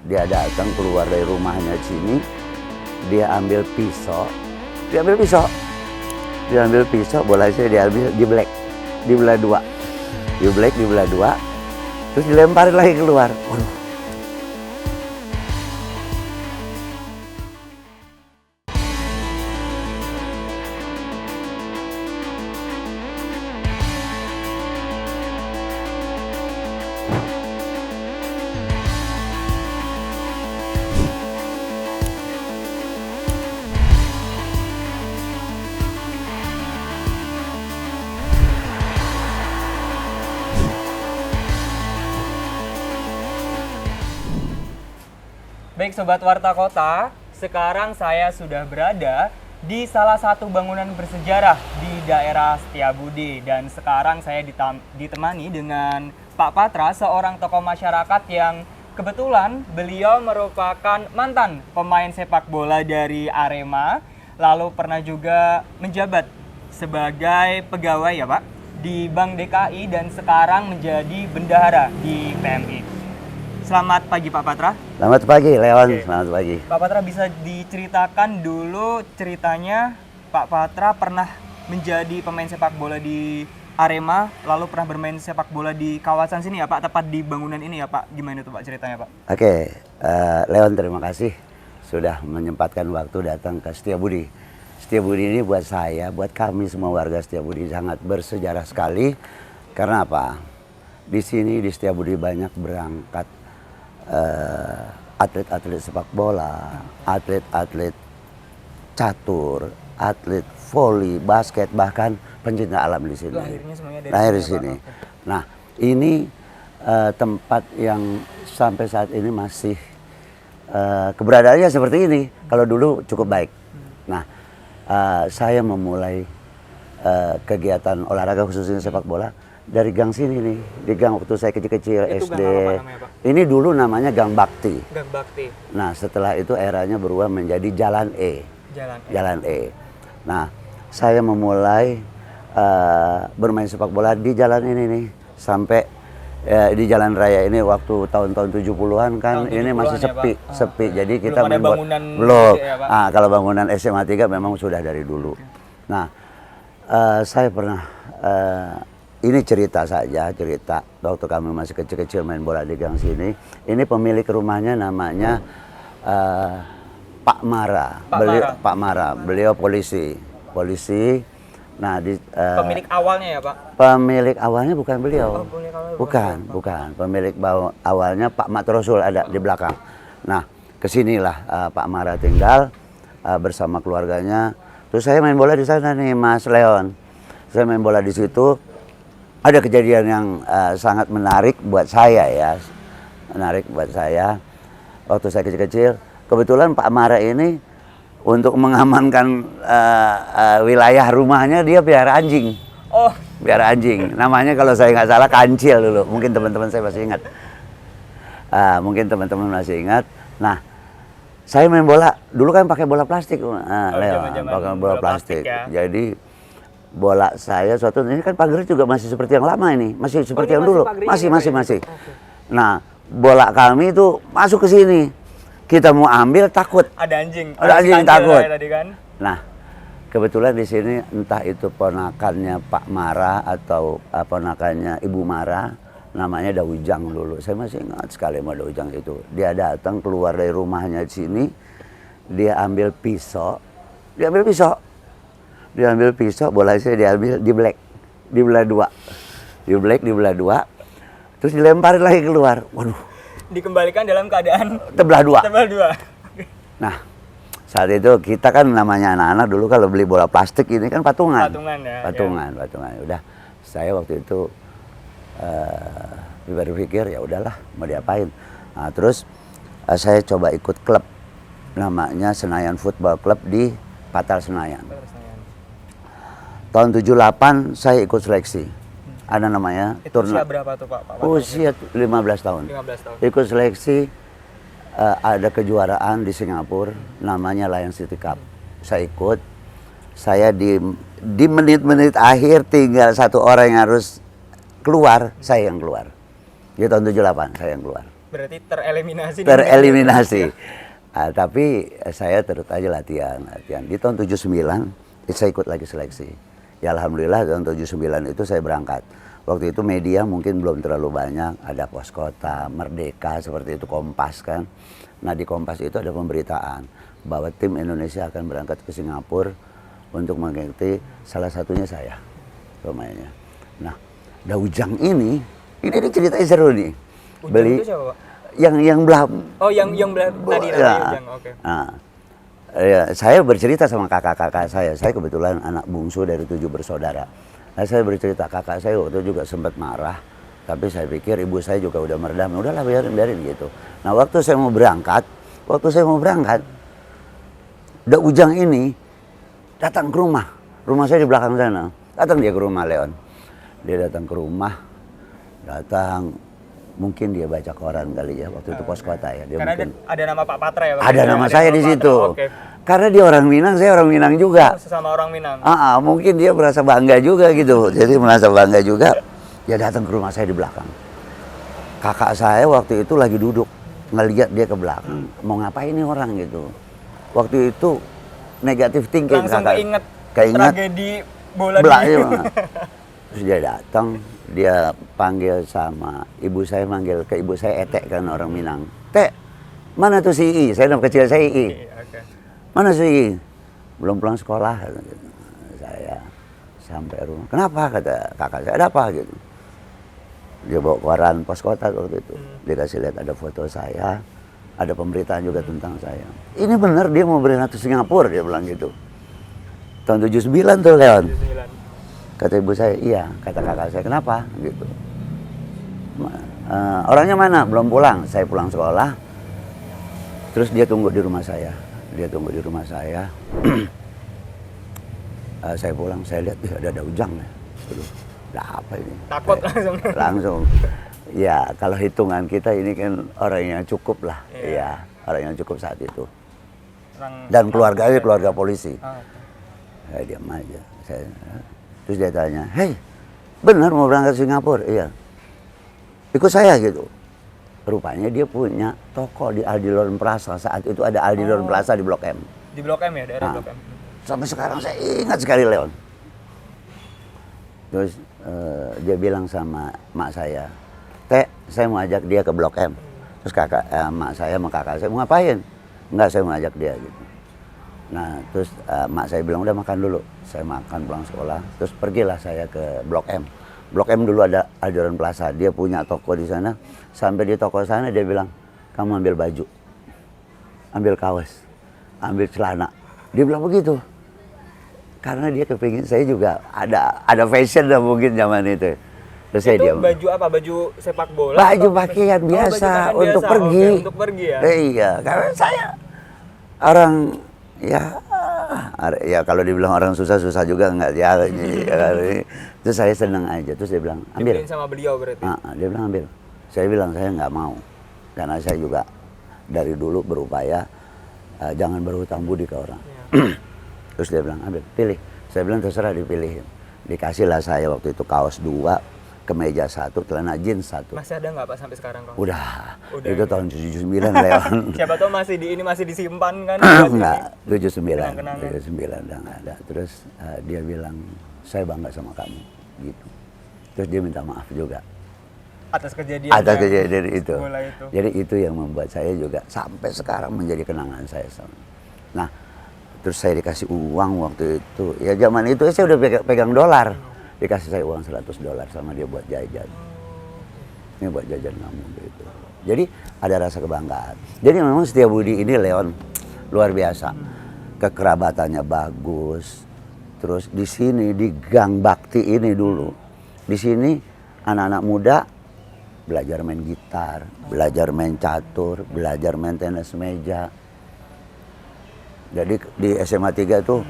Dia datang keluar dari rumahnya sini, dia ambil pisau, diambil pisau, bola saya diambil, dibelah dua, dibelah dua, terus dilemparin lagi keluar. Waduh. Baik Sobat Warta Kota, sekarang saya sudah berada di salah satu bangunan bersejarah di daerah Setiabudi. Dan sekarang saya ditemani dengan Pak Patra, seorang tokoh masyarakat yang kebetulan beliau merupakan mantan pemain sepak bola dari Arema, lalu pernah juga menjabat sebagai pegawai ya Pak di Bank DKI dan sekarang menjadi bendahara di PMI. Selamat pagi Pak Patra. Selamat pagi Leon, Selamat pagi. Pak Patra, bisa diceritakan dulu ceritanya Pak Patra pernah menjadi pemain sepak bola di Arema, lalu pernah bermain sepak bola di kawasan sini ya Pak, tepat di bangunan ini ya Pak. Gimana itu Pak ceritanya Pak? Oke, Leon terima kasih sudah menyempatkan waktu datang ke Setiabudi. Setiabudi ini buat saya, buat kami semua warga Setiabudi sangat bersejarah sekali. Karena apa? Di sini di Setiabudi banyak berangkat atlet-atlet sepak bola, atlet-atlet catur, atlet voli, basket, bahkan pencinta alam di sini. Lahirnya semuanya dari Lahir di sini, sini. Pak. Nah, ini tempat yang sampai saat ini masih keberadaannya seperti ini. Kalau dulu cukup baik. Nah, saya memulai kegiatan olahraga khususnya sepak bola dari gang sini nih, di gang waktu saya kecil-kecil Itu SD. gang apa namanya, Pak? Ini dulu namanya Gang Bakti. Gang Bakti, Nah, setelah itu eranya berubah menjadi Jalan E. Jalan E. Jalan E. Nah, saya memulai bermain sepak bola di jalan ini nih sampai di jalan raya ini waktu tahun-tahun 70-an kan Tahun ini 70-an masih ya, sepi, Pak? sepi. Jadi Belum kita ada main bola. bangunan Belum. gitu ya, Pak? Kalau bangunan SMA 3 memang sudah dari dulu. Nah, saya pernah ini cerita saja, cerita waktu kami masih kecil-kecil main bola di gang sini. Ini pemilik rumahnya namanya Pak Mara. Pak Mara, beliau polisi. Nah, Pemilik awalnya ya Pak? pemilik awalnya bukan beliau. Oh, pemilik awalnya bukan. Pemilik awalnya Pak Matrosul ada di belakang. Nah, kesinilah Pak Mara tinggal bersama keluarganya. Terus saya main bola di sana nih, Mas Leon. Saya main bola di situ. Ada kejadian yang sangat menarik buat saya ya. Menarik buat saya. Waktu saya kecil-kecil, kebetulan Pak Mara ini untuk mengamankan wilayah rumahnya dia piara anjing. Oh, Piara anjing. Namanya kalau saya nggak salah Kancil dulu. Mungkin teman-teman saya masih ingat. Nah, saya main bola. Dulu kan pakai bola plastik. zaman-zaman Pakai bola bola plastik. plastik ya. Jadi bola saya suatu ini kan pagar juga masih seperti yang lama ini, masih seperti ini yang masih dulu, pagernya masih. ya, Pak, ya? Nah, bola kami itu masuk ke sini, kita mau ambil takut. Ada anjing. Ada anjing kancil takut. ya tadi kan? Nah, kebetulan di sini entah itu ponakannya Pak Mara atau ponakannya Ibu Mara, namanya Dawijang dulu. Saya masih ingat sekali sama Dawijang itu. Dia datang keluar dari rumahnya di sini, dia ambil pisau, bola saya diambil, dibelah dua, terus dilemparin lagi keluar. Waduh, Dikembalikan dalam keadaan tebelah dua. Nah, saat itu kita kan namanya anak-anak dulu kalau beli bola plastik ini kan patungan. Patungan ya. Udah, saya waktu itu berpikir ya udahlah mau diapain. Nah, terus saya coba ikut klub namanya Senayan Football Club di Patal Senayan. Tahun 78 saya ikut seleksi. Ada namanya Itu usia berapa tuh Pak? Usia 15 tahun. 15 tahun. Ikut seleksi, ada kejuaraan di Singapura namanya Lion City Cup. Saya ikut. Saya di menit-menit akhir tinggal satu orang yang harus keluar, saya yang keluar. Di tahun 78 saya yang keluar. Berarti tereliminasi. tereliminasi. Tapi saya terus aja latihan. Di tahun 79 saya ikut lagi seleksi. Ya alhamdulillah tahun 79 itu saya berangkat. Waktu itu media mungkin belum terlalu banyak, ada Pos Kota, Merdeka seperti itu, Kompas kan. Nah di Kompas itu ada pemberitaan bahwa tim Indonesia akan berangkat ke Singapura untuk mengikuti, salah satunya saya pemainnya. Nah Daujang ini ceritanya seru nih. Ujang itu siapa, Pak? Yang belah. Oh, yang belah tadi Ya. namanya Ujang. Oke. Nah, ya, saya bercerita sama kakak-kakak saya. Saya kebetulan anak bungsu dari 7 bersaudara. Nah, saya bercerita kakak saya waktu itu juga sempat marah. Tapi saya pikir ibu saya juga udah meredam. Udahlah biarin gitu. Nah, waktu saya mau berangkat, udah Ujang ini datang ke rumah. Rumah saya di belakang sana. Datang dia ke rumah Leon. Dia datang ke rumah. Mungkin dia baca koran kali ya, waktu itu Pos Kota ya. Dia Karena mungkin, ada nama Pak Patra ya, Pak? ada nama saya di Pak situ. Patra. Oke. Karena dia orang Minang, saya orang Minang juga. Sesama orang Minang. Mungkin dia merasa bangga juga gitu. Jadi merasa bangga juga. Dia datang ke rumah saya di belakang. Kakak saya waktu itu lagi duduk ngeliat dia ke belakang. Mau ngapain nih orang gitu. Waktu itu negatif thinking. Langsung keinget tragedi bola Terus dia datang, dia panggil sama ibu saya, manggil ke ibu saya Etek kan orang Minang. Tek, mana tuh si I? Saya nama kecil saya I. Okay. Mana si I? Belum pulang sekolah. Saya sampai rumah. Kenapa? Kata kakak saya, ada apa gitu. Dia bawa koran Pos Kota waktu itu. Dia kasih lihat ada foto saya, ada pemberitaan juga tentang saya. Ini benar dia mau berangkat ke Singapura, dia bilang gitu. Tahun 79 tuh Leon. 79. Kata ibu saya, iya. Kata kakak saya, kenapa? Gitu. Orangnya mana? Belum pulang. Saya pulang sekolah. Terus dia tunggu di rumah saya. Saya pulang, saya lihat, ada Ujang ya. Ada apa ini? Takut langsung. Langsung. Ya, kalau hitungan kita ini kan orang yang cukup lah. Iya, orang yang cukup saat itu. Dan keluarganya keluarga polisi. Saya diam aja. Terus dia tanya, hei, benar mau berangkat ke Singapura? Iya. Ikut saya gitu. Rupanya dia punya toko di Aldiloren Plaza. Saat itu ada Aldiloren Plaza di Blok M. Di Blok M ya, daerah Blok M. Sampai sekarang saya ingat sekali Leon. Terus dia bilang sama mak saya, Teh, saya mau ajak dia ke Blok M. Terus mak saya sama kakak saya, mau ngapain? Enggak, saya mau ajak dia gitu. Nah, terus mak saya bilang, udah makan dulu. Saya makan pulang sekolah, terus pergilah saya ke Blok M. Blok M dulu ada Aldiloren Plaza, dia punya toko di sana. Sampai di toko sana dia bilang, kamu ambil baju, ambil kaos, ambil celana. Dia bilang begitu. Karena dia kepingin saya juga ada fashion lah mungkin zaman itu. Terus saya diam. Baju apa? Baju sepak bola? Baju pakaian biasa untuk pergi. Oke, untuk pergi ya? Iya, karena saya orang ya kalau dibilang orang susah juga enggak ya. Terus saya senang aja. Terus dia bilang, ambil. Dibeliin sama beliau berarti? Dia bilang ambil. Saya bilang saya nggak mau. Karena saya juga dari dulu berupaya jangan berhutang budi ke orang. Ya. Terus dia bilang ambil, pilih. Saya bilang terserah dipilihin. Dikasihlah saya waktu itu kaos 2, kemeja 1, celana jeans 1. Masih ada nggak Pak sampai sekarang Kang? Udah itu ya? tahun 79 Leon. Siapa tahu masih disimpan kan? Enggak, 79 udah nggak ada. Terus dia bilang, saya bangga sama kamu gitu. Terus dia minta maaf juga atas kejadian itu. Jadi itu yang membuat saya juga sampai sekarang menjadi kenangan saya sama. Nah, terus saya dikasih uang waktu itu. Ya zaman itu saya udah pegang dolar. Dikasih saya uang $100 sama dia buat jajan. Ini buat jajan kamu gitu. Jadi ada rasa kebanggaan. Jadi memang Setiabudi ini Leon luar biasa. Kekerabatannya bagus. Terus di sini di Gang Bakti ini dulu. Di sini anak-anak muda belajar main gitar, belajar main catur, belajar main tenis meja. Jadi di SMA 3 itu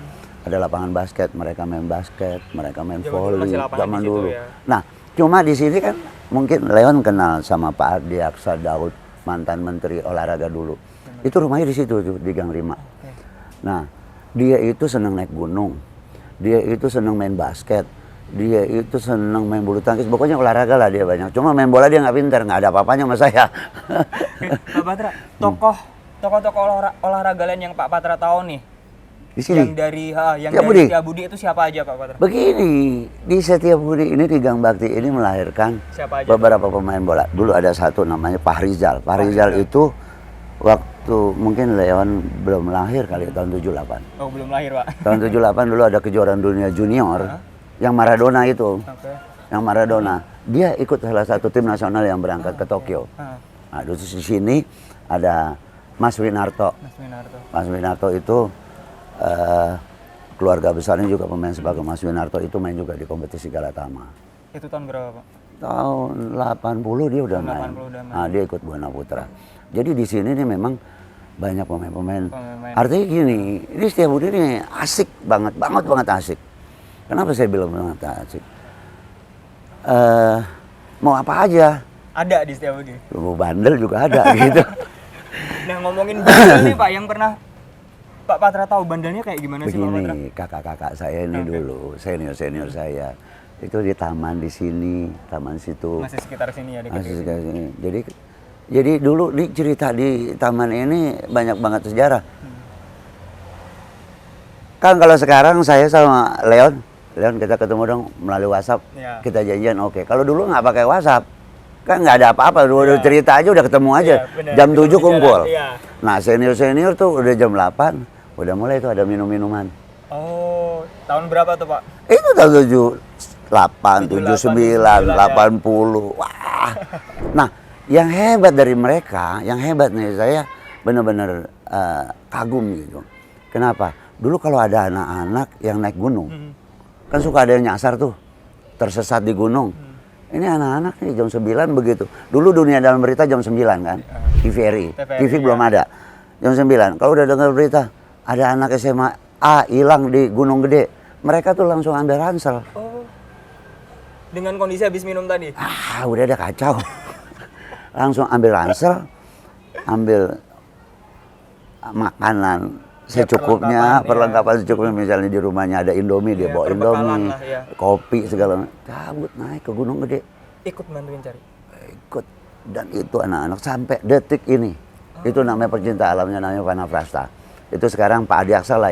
ada lapangan basket, mereka main basket, mereka main voli zaman dulu. Ya? Nah, cuma di sini kan mungkin Leon kenal sama Pak Ardi Aksa Daud, mantan menteri olahraga dulu. Itu rumahnya di situ di Gang 5. Nah, dia itu senang naik gunung. Dia itu senang main basket. Dia itu senang main bulu tangkis, pokoknya olahraga lah dia banyak. Cuma main bola dia nggak pintar, nggak ada apa-apanya sama saya. Pak Patra, tokoh-tokoh olahraga lain yang Pak Patra tahu nih, Di sini. yang dari Setiabudi. Setiabudi itu siapa aja Pak Patra? Begini, di Setiabudi ini di Gang Bakti ini melahirkan Siapa aja? beberapa pemain bola. Dulu ada satu namanya Pak Rizal. Pak Rizal itu waktu mungkin Leon belum lahir kali tahun 78. Oh belum lahir Pak. Tahun 78 dulu ada kejuaraan dunia junior yang Maradona itu. Oke. Yang Maradona, dia ikut salah satu tim nasional yang berangkat ke Tokyo. Nah, di sini ada Mas Winarto. Mas Winarto. Mas Winarto itu keluarga besarnya juga pemain sebagai Mas Winarto itu main juga di kompetisi Galatama. Itu tahun berapa Pak? Tahun 80 dia udah Tahun main. 80 udah main. Nah, dia ikut Buana Putra. Jadi di sini nih memang banyak pemain-pemain. Pemain-pemain. Artinya gini, ini Setiabudi ini asik banget asik. Kenapa saya bilang banget asik? Mau apa aja? Ada di Setiabudi. Mau bandel juga ada gitu. Nah ngomongin bandel nih Pak, yang pernah Pak Patra tahu bandelnya kayak gimana sih Pak Patra? Begini, kakak-kakak saya ini dulu, senior saya itu di taman di sini, taman situ. Masih sekitar sini ya dekat Masih sini. sekitar sini. Jadi dulu di cerita di taman ini banyak banget sejarah. Kan kalau sekarang saya sama Leon kita ketemu dong melalui WhatsApp, Ya. kita janjian oke. Kalau dulu nggak pakai WhatsApp, kan nggak ada apa-apa, udah cerita aja udah ketemu aja. Iya, benar. Jam Ketemu 7 di kumpul. jalan, iya. Nah senior tuh udah jam 8, udah mulai tuh ada minum-minuman. Oh, tahun berapa tuh Pak? Itu tahun 78, 79, 78, 80. Wah. Nah, yang hebat dari mereka, yang hebat nih saya benar-benar kagum gitu. Kenapa? Dulu kalau ada anak-anak yang naik gunung, kan suka ada yang nyasar tuh, tersesat di gunung. Ini anak-anak nih jam 9 begitu. Dulu Dunia Dalam Berita jam 9 kan, TVRI. TV belum ada. Jam 9, kalau udah dengar berita, ada anak SMA A hilang di Gunung Gede, mereka tuh langsung ambil ransel. Oh, dengan kondisi habis minum tadi? Udah ada kacau. Langsung ambil ransel, ambil makanan secukupnya, perlengkapan secukupnya. Misalnya di rumahnya ada Indomie, dia bawa Indomie, lah, ya. kopi segala macam. Cabut naik ke Gunung Gede. Ikut bantuin cari? Ikut. Dan itu anak-anak sampai detik ini. Itu namanya pecinta alamnya, namanya Pana Prasta. Itu sekarang Pak Adiaksa lah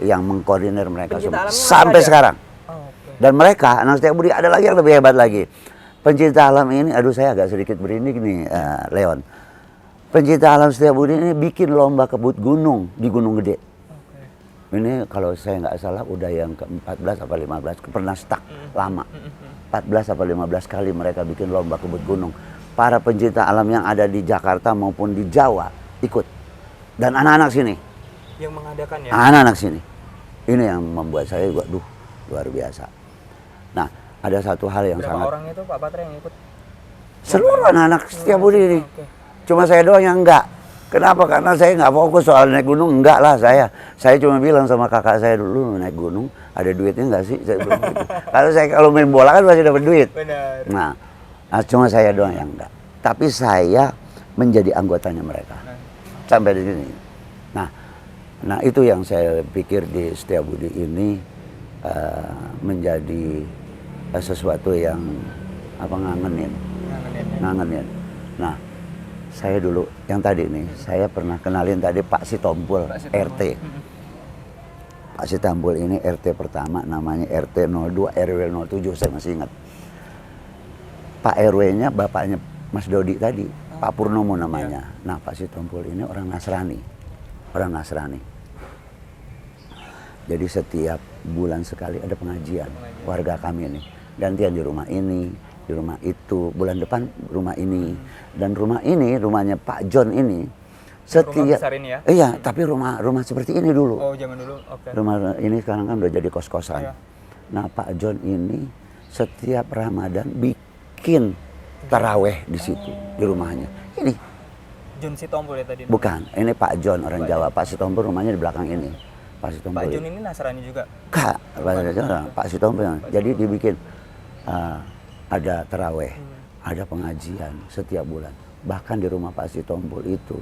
yang mengkoordinir mereka Pencinta semua. alamnya Sampai ada? sekarang. Oh, oke. Dan mereka, anak Setiabudi ada lagi yang lebih hebat lagi. Pencinta alam ini, aduh saya agak sedikit berindik nih, Leon. Pencinta alam Setiabudi ini bikin lomba kebut gunung di Gunung Gede. Oke. Ini kalau saya nggak salah udah yang ke-14 apa 15, pernah stuck lama. 14 apa 15 kali mereka bikin lomba kebut gunung. Para pencinta alam yang ada di Jakarta maupun di Jawa ikut. Dan anak-anak sini. Yang mengadakan ya? Anak-anak sini. Ini yang membuat saya juga, luar biasa. Nah, ada satu hal yang Berapa sangat... orang itu Pak Patra yang ikut? Seluruh anak-anak Setiabudi ini. Oke. Cuma saya doang yang enggak. Kenapa? Karena saya nggak fokus soal naik gunung. Enggak lah saya. Saya cuma bilang sama kakak saya dulu, naik gunung ada duitnya nggak sih? Saya bilang gitu. Kalau main bola kan pasti dapat duit. Benar. Nah, cuma saya doang yang enggak. Tapi saya menjadi anggotanya mereka. Sampai di sini. Nah itu yang saya pikir di Setiabudi ini menjadi sesuatu yang ngangenin. Ngangenin. Nah, saya dulu yang tadi nih, saya pernah kenalin tadi Pak Sitompul, RT. Pak Sitompul ini RT pertama, namanya RT 02 RW 07, saya masih ingat. Pak RW-nya bapaknya Mas Dodi tadi, Pak Purnomo namanya. Nah, Pak Sitompul ini orang Nasrani. Jadi setiap bulan sekali ada pengajian warga kami ini. Gantian di rumah ini, di rumah itu, bulan depan rumah ini. Dan rumah ini, rumahnya Pak John ini, setiap... Rumah besar ini ya? Iya, tapi rumah seperti ini dulu. Oh, zaman dulu, oke. Rumah ini sekarang kan udah jadi kos-kosan. Iya. Nah, Pak John ini setiap Ramadan bikin taraweh di situ, di rumahnya. Ini, John Sitompul ya tadi? bukan, ini Pak John orang Jawa. Pak Sitompul rumahnya di belakang ini. Pak Sitompul. Pak John ini Nasrani juga? Kak, Pak Sitompul. Jadi dibikin ada taraweh, ada pengajian setiap bulan. Bahkan di rumah Pak Sitompul itu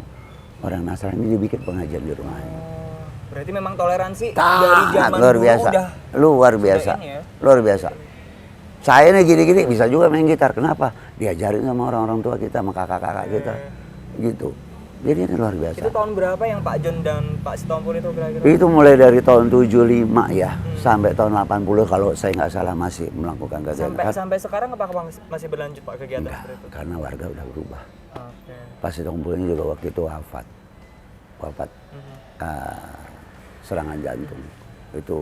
orang Nasrani dibikin pengajian di rumahnya. Berarti memang toleransi dari zaman Luar dulu biasa. udah Luar biasa. ini ya? Luar biasa. Saya nih gini-gini bisa juga main gitar. Kenapa? Diajarin sama orang-orang tua kita, sama kakak-kakak kita. Gitu. Jadi ini luar biasa. Itu tahun berapa yang Pak John dan Pak Sitompul itu kira-kira? Itu mulai dari tahun 75 ya, sampai tahun 80 kalau saya nggak salah masih melakukan kegiatan. Sampai sekarang apakah masih berlanjut Pak kegiatan Enggak, seperti itu? karena warga udah berubah. Oke. Pas Sitompul ini juga waktu itu wafat serangan jantung. Itu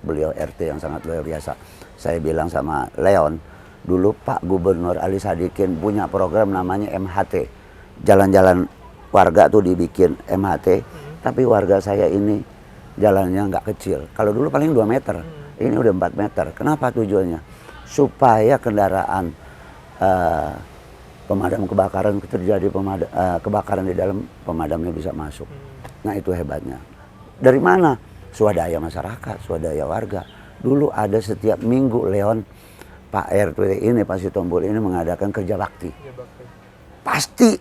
beliau RT yang sangat luar biasa. Saya bilang sama Leon, dulu Pak Gubernur Ali Sadikin punya program namanya MHT. Jalan-jalan warga tuh dibikin MHT, tapi warga saya ini jalannya nggak kecil. Kalau dulu paling 2 meter, ini udah 4 meter. Kenapa tujuannya? Supaya kendaraan pemadam kebakaran terjadi kebakaran di dalam, pemadamnya bisa masuk. Nah itu hebatnya. Dari mana? Swadaya masyarakat, swadaya warga. Dulu ada setiap minggu Leon, Pak RT ini, Pak Sitompul ini mengadakan kerja bakti. Pasti.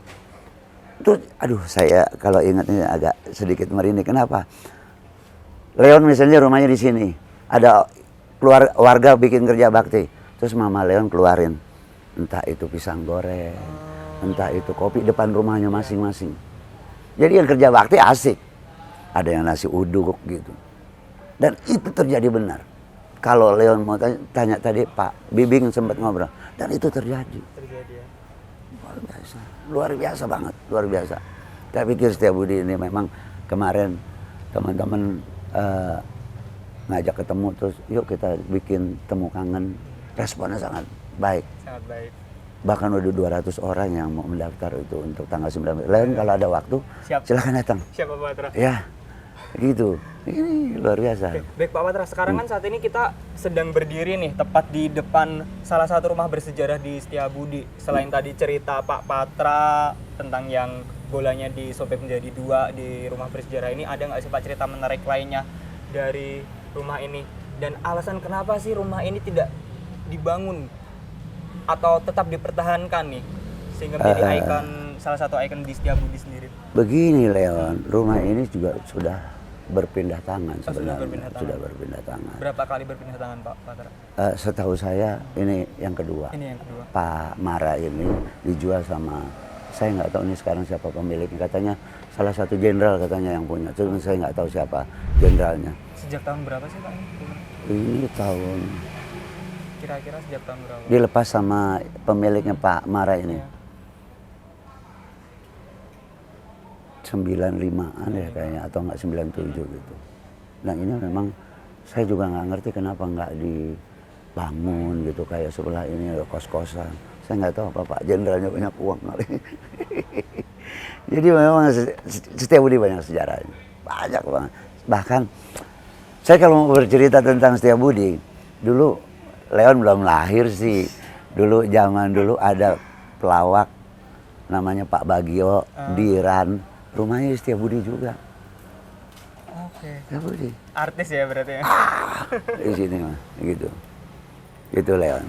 Itu, aduh saya kalau ingat ini agak sedikit merinding. Kenapa? Leon misalnya rumahnya di sini. Ada warga bikin kerja bakti. Terus Mama Leon keluarin. Entah itu pisang goreng, entah itu kopi depan rumahnya masing-masing. Jadi yang kerja bakti asik. Ada yang nasi uduk gitu. Dan itu terjadi benar. Kalau Leon mau tanya tadi, Pak Bibing sempat ngobrol. Dan itu terjadi. Ya. Luar biasa. Luar biasa banget. Luar biasa. Saya pikir Setiabudi ini memang kemarin teman-teman ngajak ketemu. Terus yuk kita bikin temu kangen. Responnya sangat baik. Sangat baik. Bahkan udah 200 orang yang mau mendaftar itu untuk tanggal 19. Leon kalau ada waktu, silakan datang. Siap Pak Patra. Ya, gitu. Ini luar biasa. Baik Pak Patra, sekarang kan saat ini kita sedang berdiri nih tepat di depan salah satu rumah bersejarah di Setiabudi. Selain tadi cerita Pak Patra tentang yang bolanya disobek menjadi 2 di rumah bersejarah ini, ada nggak sih Pak cerita menarik lainnya dari rumah ini? Dan alasan kenapa sih rumah ini tidak dibangun atau tetap dipertahankan nih sehingga menjadi ikon, salah satu ikon di Setiabudi sendiri? Begini Leon, rumah ini juga sudah berpindah tangan sebenarnya. Sudah berpindah tangan. Berapa kali berpindah tangan Pak Patra? Setahu saya ini yang kedua. Ini yang kedua. Pak Mara ini dijual sama, saya nggak tahu ini sekarang siapa pemiliknya. Katanya salah satu jenderal katanya yang punya. Cuma saya nggak tahu siapa jenderalnya. Sejak tahun berapa sih Pak ini? Ini tahun. Kira-kira sejak tahun berapa? Dilepas sama pemiliknya Pak Mara ini. Ya. 95-an ya kayaknya, atau enggak 97 gitu. Nah ini memang saya juga nggak ngerti kenapa nggak dibangun gitu, kayak sebelah ini ada kos-kosan. Saya nggak tahu apa Pak Jenderalnya banyak uang kali. Jadi memang Setiabudi banyak sejarahnya, banyak banget. Bahkan saya kalau mau bercerita tentang Setiabudi, dulu Leon belum lahir sih. Dulu zaman dulu ada pelawak namanya Pak Bagio, Diran. Rumahnya di Setiabudi juga. Oke. Setiabudi. Artis ya berarti ya? Di sini mah, gitu. Gitu Leon.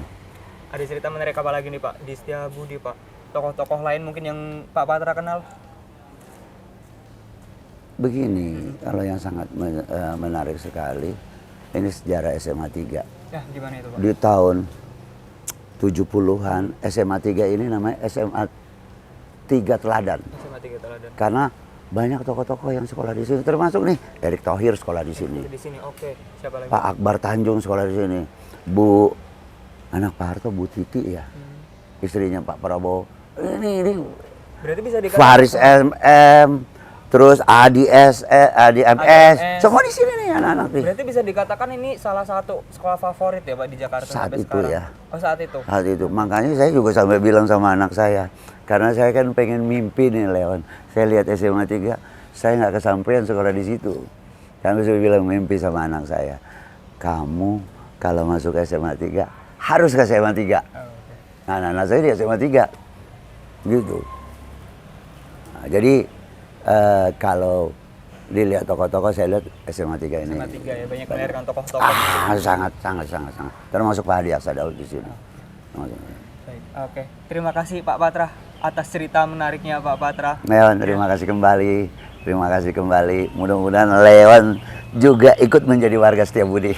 Ada cerita menarik apa lagi nih Pak di Setiabudi Pak? Tokoh-tokoh lain mungkin yang Pak Patra kenal? Begini, kalau yang sangat menarik sekali, ini sejarah SMA 3. Ya, gimana itu Pak? Di tahun 70-an, SMA 3 ini namanya SMA 3 Teladan. SMA 3 Teladan. Karena banyak tokoh-tokoh yang sekolah di sini, termasuk nih Erick Thohir sekolah di sini. Di sini, oke. Siapa lagi? Pak Akbar Tanjung sekolah di sini. Bu, anak Pak Harto, Bu Titi ya, istrinya Pak Prabowo. Ini berarti bisa dikatakan Faris MM, terus Adi MS, semua di sini nih anak-anak nih. Berarti bisa dikatakan ini salah satu sekolah favorit ya Pak di Jakarta Saat sampai itu sekarang? ya. Oh saat itu? Saat itu, makanya saya juga sampai bilang sama anak saya, karena saya kan pengen mimpi nih Leon. Saya lihat SMA 3, saya nggak kesampaian sekolah di situ. Kami sudah bilang mimpi sama anak saya, kamu kalau masuk SMA 3 harus ke SMA 3. Oh, okay. Nah, anak saya di SMA 3, gitu. Nah, jadi kalau dilihat tokoh-tokoh, saya lihat SMA 3 ini. SMA 3 ya, banyak melahirkan tokoh-tokoh. Sangat. Termasuk Pak Hadi Aksa Daud di sini. Baik, oke. Terima kasih Pak Patra atas cerita menariknya Pak Patra. Leon, terima kasih kembali. Terima kasih kembali. Mudah-mudahan Leon juga ikut menjadi warga Setiabudi.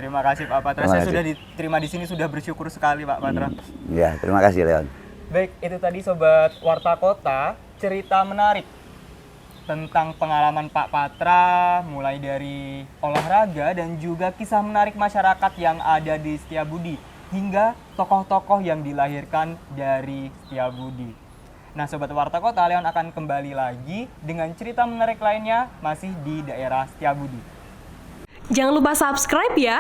Terima kasih Pak Patra. Terima Saya kasih. sudah diterima di sini, sudah bersyukur sekali Pak Patra. Ya, terima kasih Leon. Baik, itu tadi Sobat Warta Kota, cerita menarik tentang pengalaman Pak Patra, mulai dari olahraga dan juga kisah menarik masyarakat yang ada di Setiabudi, hingga tokoh-tokoh yang dilahirkan dari Setiabudi. Nah, Sobat Warta Kota, Leon akan kembali lagi dengan cerita menarik lainnya masih di daerah Setiabudi. Jangan lupa subscribe ya.